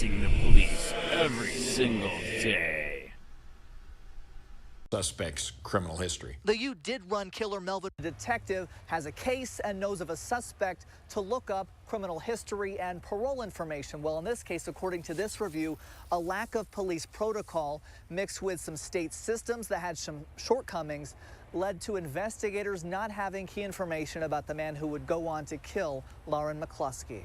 chasing the police every single day. Suspect's criminal history. The U did run killer Melvin. The detective has a case and knows of a suspect to look up criminal history and parole information. Well, in this case, according to this review, a lack of police protocol mixed with some state systems that had some shortcomings led to investigators not having key information about the man who would go on to kill Lauren McCluskey.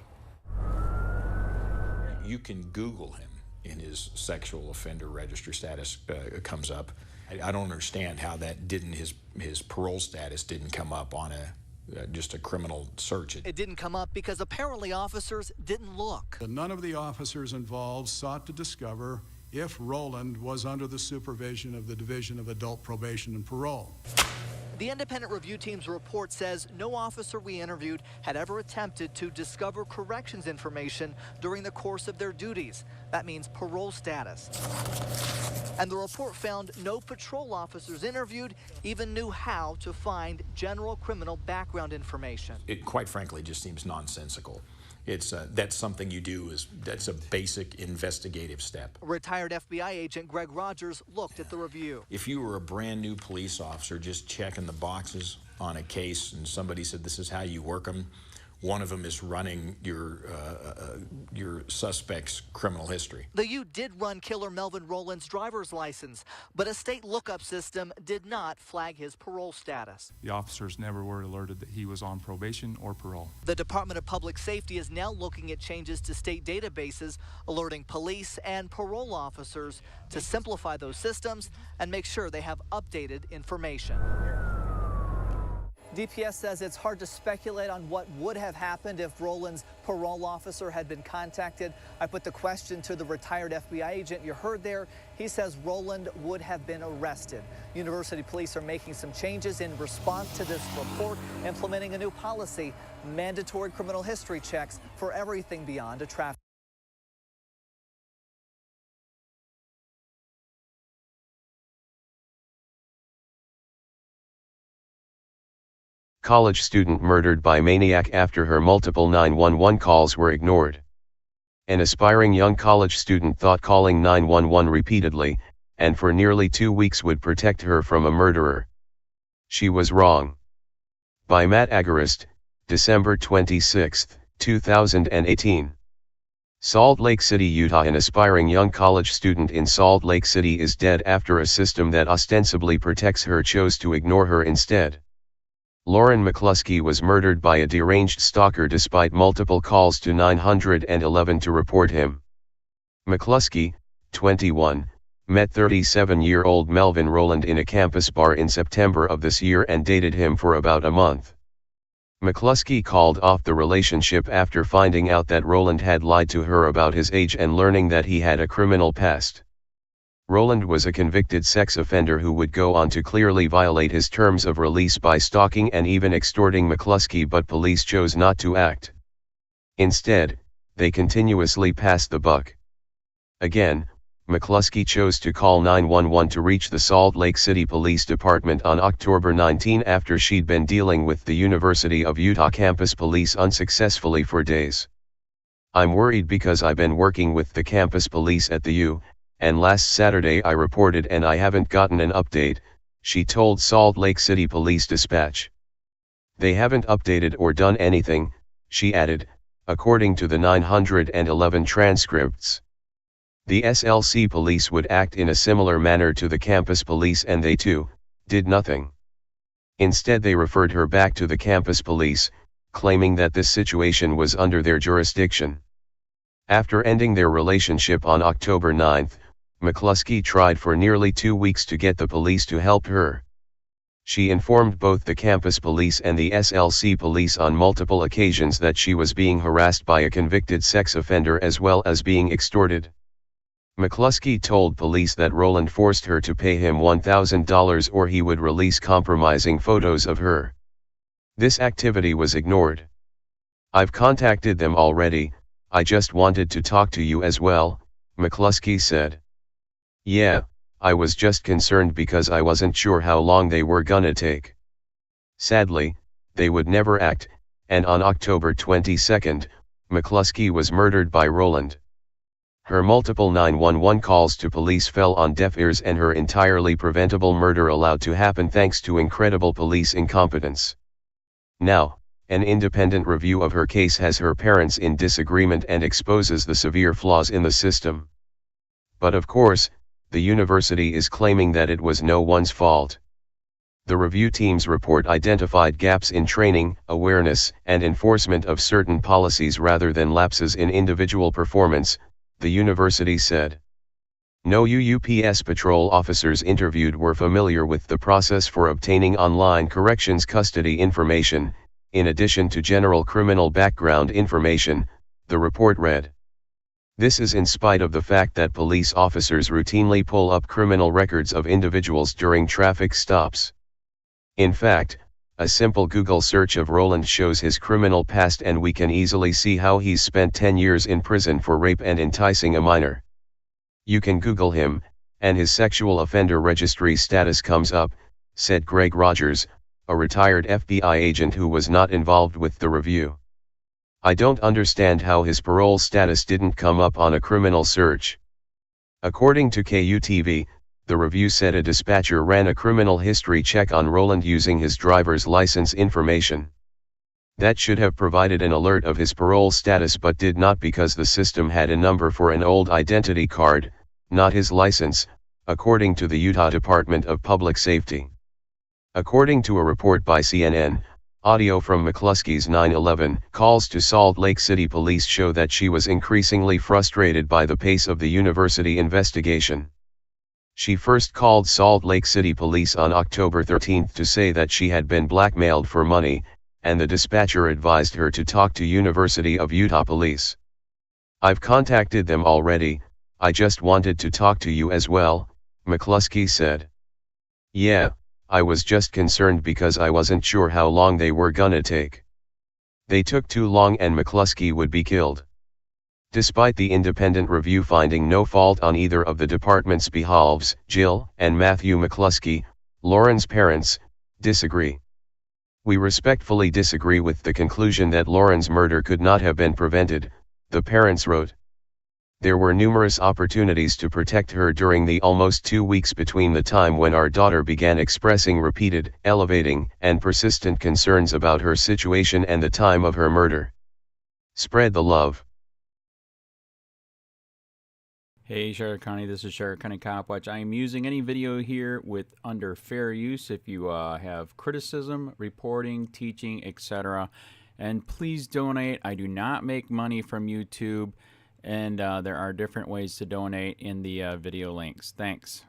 You can Google him and his sexual offender register status comes up. I don't understand how that didn't, his parole status didn't come up on just a criminal search. It didn't come up because apparently officers didn't look. None of the officers involved sought to discover if Roland was under the supervision of the Division of Adult Probation and Parole. The independent review team's report says no officer we interviewed had ever attempted to discover corrections information during the course of their duties. That means parole status. And the report found no patrol officers interviewed even knew how to find general criminal background information. It quite frankly just seems nonsensical. That's something you do, that's a basic investigative step. Retired FBI agent Greg Rogers looked at the review. If you were a brand new police officer just checking the boxes on a case and somebody said this is how you work them, one of them is running your suspect's criminal history. The U did run killer Melvin Rowland's driver's license, but a state lookup system did not flag his parole status. The officers never were alerted that he was on probation or parole. The Department of Public Safety is now looking at changes to state databases, alerting police and parole officers to simplify those systems and make sure they have updated information. DPS says it's hard to speculate on what would have happened if Rowland's parole officer had been contacted. I put the question to the retired FBI agent you heard there. He says Rowland would have been arrested. University police are making some changes in response to this report, implementing a new policy, mandatory criminal history checks for everything beyond a traffic. College student murdered by maniac after her multiple 911 calls were ignored. An aspiring young college student thought calling 911 repeatedly, and for nearly 2 weeks would protect her from a murderer. She was wrong. By Matt Agarist, December 26, 2018. Salt Lake City, Utah. An aspiring young college student in Salt Lake City is dead after a system that ostensibly protects her chose to ignore her instead. Lauren McCluskey was murdered by a deranged stalker despite multiple calls to 911 to report him. McCluskey, 21, met 37-year-old Melvin Rowland in a campus bar in September of this year and dated him for about a month. McCluskey called off the relationship after finding out that Rowland had lied to her about his age and learning that he had a criminal past. Rowland was a convicted sex offender who would go on to clearly violate his terms of release by stalking and even extorting McCluskey, but police chose not to act. Instead, they continuously passed the buck. Again, McCluskey chose to call 911 to reach the Salt Lake City Police Department on October 19 after she'd been dealing with the University of Utah campus police unsuccessfully for days. "I'm worried because I've been working with the campus police at the U, and last Saturday I reported and I haven't gotten an update," she told Salt Lake City Police Dispatch. "They haven't updated or done anything," she added, according to the 911 transcripts. The SLC police would act in a similar manner to the campus police and they too, did nothing. Instead they referred her back to the campus police, claiming that this situation was under their jurisdiction. After ending their relationship on October 9, McCluskey tried for nearly 2 weeks to get the police to help her. She informed both the campus police and the SLC police on multiple occasions that she was being harassed by a convicted sex offender as well as being extorted. McCluskey told police that Rowland forced her to pay him $1,000 or he would release compromising photos of her. This activity was ignored. "I've contacted them already, I just wanted to talk to you as well," McCluskey said. "Yeah, I was just concerned because I wasn't sure how long they were gonna take." Sadly, they would never act, and on October 22, McCluskey was murdered by Rowland. Her multiple 911 calls to police fell on deaf ears and her entirely preventable murder allowed to happen thanks to incredible police incompetence. Now, an independent review of her case has her parents in disagreement and exposes the severe flaws in the system. But of course, the university is claiming that it was no one's fault. The review team's report identified gaps in training, awareness, and enforcement of certain policies rather than lapses in individual performance, the university said. No UUPS patrol officers interviewed were familiar with the process for obtaining online corrections custody information, in addition to general criminal background information, the report read. This is in spite of the fact that police officers routinely pull up criminal records of individuals during traffic stops. In fact, a simple Google search of Roland shows his criminal past and we can easily see how he's spent 10 years in prison for rape and enticing a minor. You can Google him, and his sexual offender registry status comes up, said Greg Rogers, a retired FBI agent who was not involved with the review. I don't understand how his parole status didn't come up on a criminal search. According to KUTV, the review said a dispatcher ran a criminal history check on Roland using his driver's license information. That should have provided an alert of his parole status but did not because the system had a number for an old identity card, not his license, according to the Utah Department of Public Safety. According to a report by CNN, audio from McCluskey's 9/11 calls to Salt Lake City police show that she was increasingly frustrated by the pace of the university investigation. She first called Salt Lake City police on October 13 to say that she had been blackmailed for money, and the dispatcher advised her to talk to University of Utah police. I've contacted them already, I just wanted to talk to you as well, McCluskey said. Yeah, I was just concerned because I wasn't sure how long they were gonna take. They took too long and McCluskey would be killed. Despite the independent review finding no fault on either of the department's behalves, Jill and Matthew McCluskey, Lauren's parents, disagree. We respectfully disagree with the conclusion that Lauren's murder could not have been prevented, the parents wrote. There were numerous opportunities to protect her during the almost 2 weeks between the time when our daughter began expressing repeated, elevating, and persistent concerns about her situation and the time of her murder. Spread the love. Hey Charlotte County, this is Charlotte County COPWATCH. I am using any video here with under fair use if you have criticism, reporting, teaching, etc. And please donate. I do not make money from YouTube, and there are different ways to donate in the video links. Thanks.